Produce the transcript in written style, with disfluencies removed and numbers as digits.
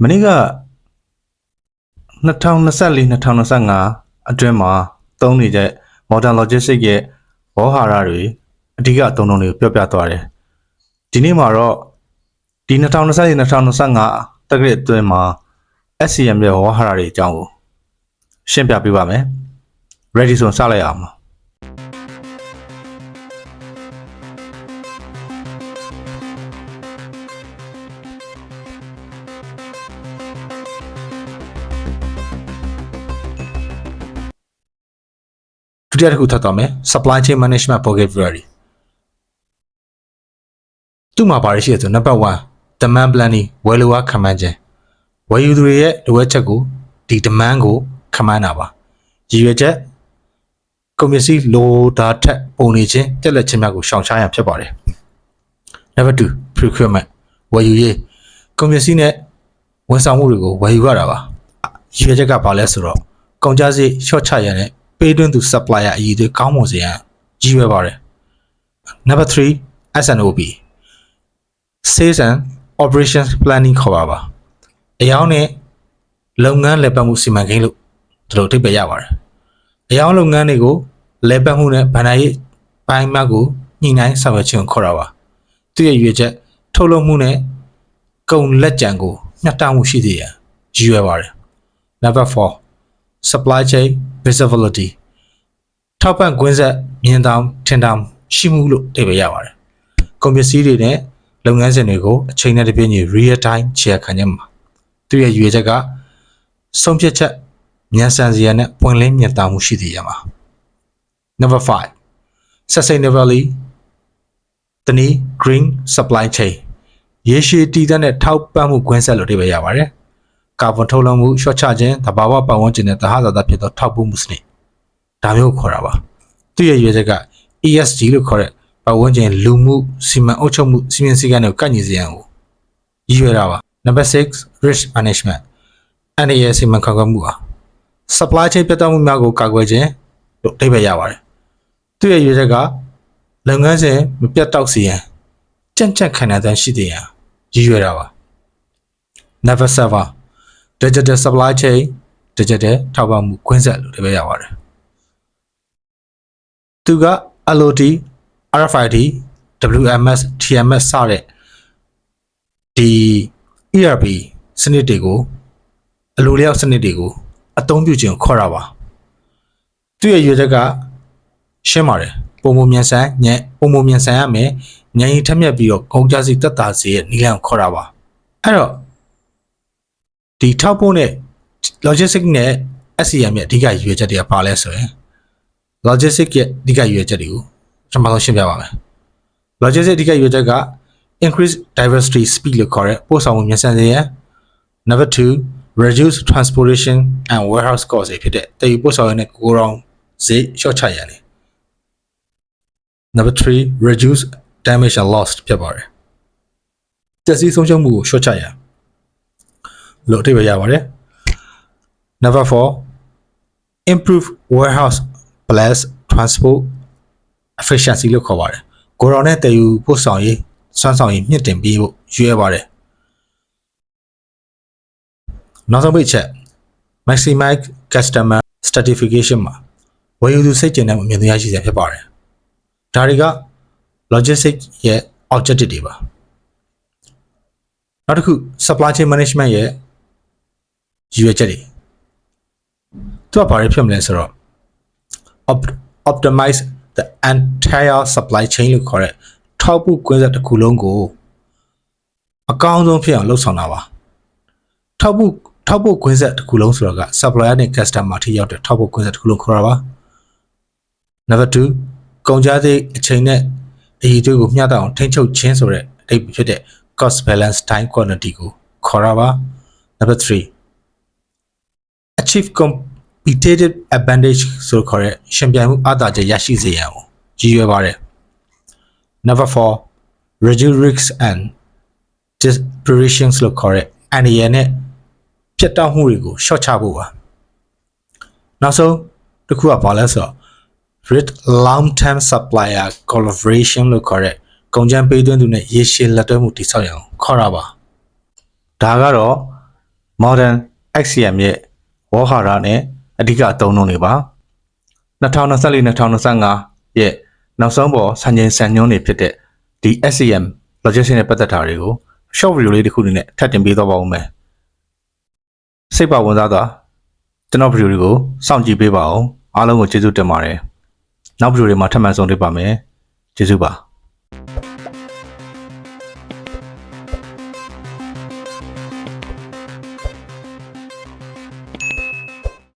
မနေ့က2024-2025အတွင်းမှာသုံးနေတဲ့ Modern Logistics ရဲ့ဝေါ်ဟာရတွေအဓိကအသုံးအနှုန်းတွေကိုပြောပြသွားတယ်ဒီနေ့မှာတော့ဒီ2024-2025တက္ကရာအတွင်းမှာ SCM ရဲ့ဝေါ်ဟာရတွေအကြောင်းကိုရှင်းပြပေးပါမယ် Ready ဆိုစလိုက်အောင်ဒုတိယတစ်ခုထပ်သွားမယ် Supply Chain Management Vocabulary သူ့မှာပါရရှိရဆို Number 1 Demand Planning ဝယ်လိုအားခန့်မှန်းခြင်းဝယ်ယူသူတွေရဲ့လိုအပ်ချက်ကိုဒီ demand ကိုခန့်မှန်းတာပါရည်ရွယ်ချက်ကုန်ပစ္စည်းလိုတာထက်ပုံနေခြင်းတက်လက်ခြင်းများကိုရှောင်ရှားရန်ဖြစ်ပါတယ် Number 2 Procurement ဝယ်ယူရေးကုန်ပစ္စည်းနဲ့ဝန်ဆောင်မှုတွေကိုဝယ်ယူရတာပါရည်ရွယ်ချက်ကဘာလဲဆိုတော့ကုန်ကျစရိတ်လျှော့ချရန်နဲ့ပေးသွင်းသူ supplier အရေးတွေကောင်းမွန်စေရန်ရည်ရွယ်ပါတယ် Number 3 S&OP Sales and Operations Planning ခေါ်ပါအယောင်းနဲ့လုပ်ငန်းလည်ပတ်မှုစီမံကိန်းလို့ဒီလိုအဓိပ္ပာယ်ရပါတယ်အယောင်းလုပ်ငန်းတွေကိုလည်ပတ်မှုနဲ့ဗဏ္ဍာရေးပိုင်းမှကိုညှိနှိုင်းဆောင်ရွက်ခြင်းကိုခေါ်တာပါသူရဲ့ရည်ရွယ်ချက်ထုတ်လုပ်မှုနဲ့ကုန်လက်ကျန်ကိုမျှတမှုရှိစေရန်ရည်ရွယ်ပါတယ် Number 4 Supply Chain Visibility ထောက်ပံ့ကွင်းဆက်မြင်တောင်ထင်တောင်ရှိမှုလို့အဓိပ္ပာယ်ရပါတယ်ကုန်ပစ္စည်းတွေနဲ့လုပ်ငန်းစဉ်တွေကိုအချိန်နဲ့တပြေးညီ real time ချဲ့ခံခြင်းမှာသူရဲ့ရည်ရွယ်ချက်ကဆုံးဖြတ်ချက်မြန်ဆန်စေရန်နဲ့ပွင့်လင်းမြင်သာမှုရှိစေရမှာ Number 5 Sustainability တနည်း Green Supply Chain ရေရှည်တည်တဲ့ထောက်ပံ့မှုကွင်းဆက်လို့အဓိပ္ပာယ်ရပါတယ်ကာဗွန်ထုတ်လွှတ်မှုလျှော့ချခြင်းသဘာဝပတ်ဝန်းကျင်နဲ့သဟဇာတဖြစ်သောထောက်ပံ့မှုစနစ်ဒါမျိုးခေါ်တာပါသူရဲ့ရည်ရွယ်ချက်က ESG လို့ခေါ်တဲ့ပတ်ဝန်းကျင်လူမှုစီမံအုပ်ချုပ်မှုစီမံစည်းကမ်းတွေကိုကိုက်ညီစေရန်ကိုရည်ရွယ်တာပါ Number 6 Risk Management အန္တရာယ်စီမံခန့်ခွဲမှုပါ Supply Chain ပြတ်တောက်မှုများကိုကာကွယ်ခြင်းလို့အဓိပ္ပာယ်ရပါတယ်သူရဲ့ရည်ရွယ်ချက်ကလုပ်ငန်းစဉ်မပြတ်တောက်စေရန်ကြံ့ကြံ့ခံနိုင်တဲ့ရှိစေရန်ရည်ရွယ်တာပါ Number 7 Digital Supply Chain Digital ထောက်ပံ့မှုကွင်းဆက်လို့အဓိပ္ပာယ်ရပါတယ်သူက LOD RFID WMS TMS စတဲ့ဒီ ERP စနစ်တွေကိုအလိုလျောက်စနစ်တွေကိုအသုံးပြုခြင်းခေါ်တာပါသူရဲ့ရည်ရွယ်ချက်ကရှင်းပါတယ်ပုံမမြန်ဆန်ရမယ်ဉာဏ်ရည်ထက်မြက်ပြီးတော့ကုန်ကျစရိတ်သက်သာစေတဲ့နည်းလမ်းကိုခေါ်တာပါအဲ့တော့ဒီထောက်ပို့နဲ့ logistics နဲ့ SCM ရဲ့အဓိကရည်ရွယ်ချက်တွေကဘာလဲဆိုရင် logistics ရဲ့အဓိကရည်ရွယ်ချက်တွေကိုကျွန်တော်ရှင်းပြပါမယ် logistics အဓိကရည်ရွယ်ချက်က increase diversity speed လို့ခေါ်တဲ့ပို့ဆောင်မှုမြန်ဆန်စေရန် Number 2 reduce transportation and warehouse costs ဖြစ်တဲ့တည်ယူပို့ဆောင်ရတဲ့ကိုယ်တော်ဈေးလျှော့ချရန် Number 3 reduce damage and loss ဖြစ်ပါတယ်ပျက်စီးဆုံးရှုံးမှုကိုလျှော့ချရန်လို့အဓိပ္ပာယ်ရပါတယ် Number 4 improve warehouse plus transport efficiency လို့ခေါ်ပါတယ်ကိုယ်တော်နဲ့တည်ယူပို့ဆောင်ရေးစွမ်းဆောင်ရေးမြင့်တင်ပြီးဖို့ရွေးပါတယ်နောက်ဆုံးပိတ်ချက် maximize customer satisfaction မှာဝယ်ယူသူစိတ်ကျဉ်တဲ့အမြင်တရားရှိစေဖြစ်ပါတယ်ဒါတွေက logistics ရဲ့ objective တွေပါနောက်တစ်ခု supply chain management ရဲ့ရည်ရွယ်ချက်တွေသူကဘာတွေဖြစ်မလဲဆိုတော့ optimize the entire supply chain လို့ခေါ်တဲ့ထောက်ပို့ကွင်းဆက်တစ်ခုလုံးကိုအကောင်းဆုံးဖြစ်အောင်လှုပ်ဆောင်တာပါထောက်ပို့ကွင်းဆက်တစ်ခုလုံးဆိုတော့က supplier နဲ့ customer ထိရောက်တဲ့ထောက်ပို့ကွင်းဆက်တစ်ခုလုံးခေါ်တာပါ Number 2ကုန်ကျစရိတ်အချိန်နဲ့အရေးတွေကိုမျှတအောင်ထိန်းချုပ်ခြင်းဆိုတဲ့အဓိပ္ပာယ်ဖြစ်တဲ့ cost balance time quantity ကိုခေါ်တာပါ Number 3 achieve competitive advantage ဆိုခေါ်တဲ့ရှင်ပြိုင်မှုအားသာချက်ရရှိစေရန်ကိုရည်ရွယ်ပါတယ် Number 4 reduce risks and disparitions လို့ခေါ်တဲ့အန္တရာယ်နဲ့ပြတ်တောက်မှုတွေကိုလျှော့ချဖို့ပါနောက်ဆုံးတစ်ခုကဘာလဲဆိုတော့ with long term supplier collaboration လို့ခေါ်တဲ့ကုန်ကျန်းပေးသွင်းသူနဲ့ရေရှည်လက်တွဲမှုတည်ဆောက်ရအောင်ခေါ်တာပါဒါကတော့ Modern XCM ရဲ့ဝေါ်ဟာရနဲ့အဓိကအသုံးအနှုန်းတွေပါ2024-2025ရဲ့နောက်ဆုံးပေါ်စံချိန်စံညွှန်းတွေဖြစ်တဲ့ဒီ SCM logistics နဲ့ပတ်သက်တာတွေကို short video လေးတစ်ခုနဲ့ထပ်တင်ပေးသွားပါဦးမယ်စိတ်ပါဝင်စားစွာကျွန်တော် video တွေကိုစောင့်ကြည့်ပေးပါအောင်အားလုံးကိုကျေးဇူးတင်ပါတယ်နောက် video တွေမှာထပ်မံဆုံတွေ့ပါမယ်ကျေးဇူးပါ